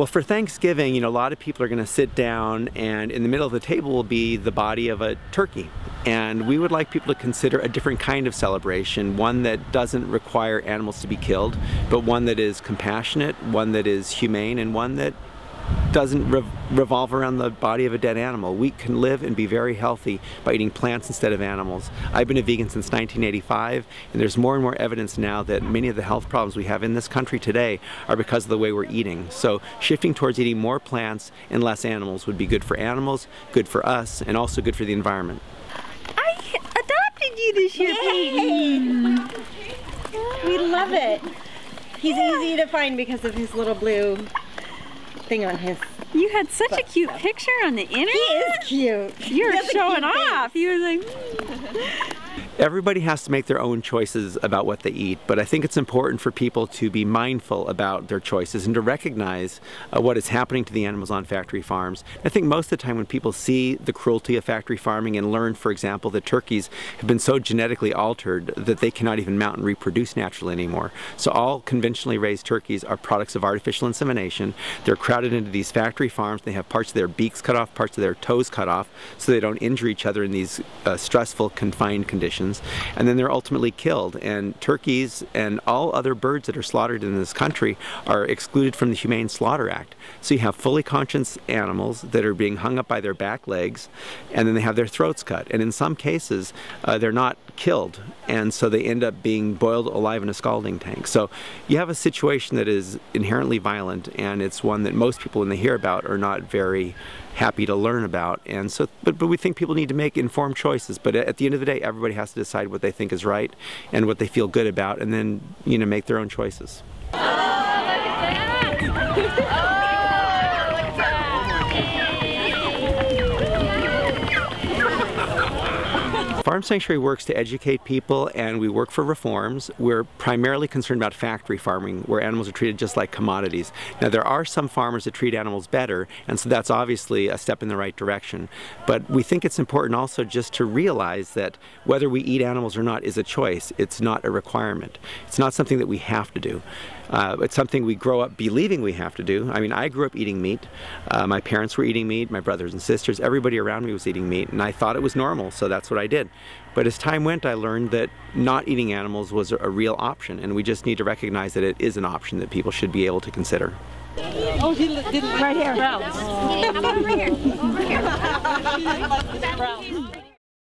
Well, for Thanksgiving, a lot of people are going to sit down, and in the middle of the table will be the body of a turkey. And we would like people to consider a different kind of celebration, one that doesn't require animals to be killed, but one that is compassionate, one that is humane, and one that doesn't revolve around the body of a dead animal. We can live and be very healthy by eating plants instead of animals. I've been a vegan since 1985, and there's more and more evidence now that many of the health problems we have in this country today are because of the way we're eating. So shifting towards eating more plants and less animals would be good for animals, good for us, and also good for the environment. I adopted you this year, Peyton. We love it. He's easy to find because of his little blue thing on his. You had such a cute picture on the internet. He is cute. You're showing off. You were like. Everybody has to make their own choices about what they eat, but I think it's important for people to be mindful about their choices and to recognize what is happening to the animals on factory farms. I think most of the time when people see the cruelty of factory farming and learn, for example, that turkeys have been so genetically altered that they cannot even mount and reproduce naturally anymore. So all conventionally raised turkeys are products of artificial insemination. They're crowded into these factory farms. They have parts of their beaks cut off, parts of their toes cut off, so they don't injure each other in these stressful, confined conditions. And then they're ultimately killed, and turkeys and all other birds that are slaughtered in this country are excluded from the Humane Slaughter Act. So you have fully conscious animals that are being hung up by their back legs, and then they have their throats cut, and in some cases they're not killed, and so they end up being boiled alive in a scalding tank. So you have a situation that is inherently violent, and it's one that most people, when they hear about, are not very happy to learn about. And so, but we think people need to make informed choices. But at the end of the day, everybody has to decide what they think is right and what they feel good about, and then make their own choices. Farm Sanctuary works to educate people, and we work for reforms. We're primarily concerned about factory farming, where animals are treated just like commodities. Now, there are some farmers that treat animals better, and so that's obviously a step in the right direction. But we think it's important also just to realize that whether we eat animals or not is a choice. It's not a requirement. It's not something that we have to do. It's something we grow up believing we have to do. I mean, I grew up eating meat. My parents were eating meat, my brothers and sisters, everybody around me was eating meat, and I thought it was normal, so that's what I did. But as time went, I learned that not eating animals was a real option, and we just need to recognize that it is an option that people should be able to consider. Oh, he didn't right here. Browns. Over here. Over here.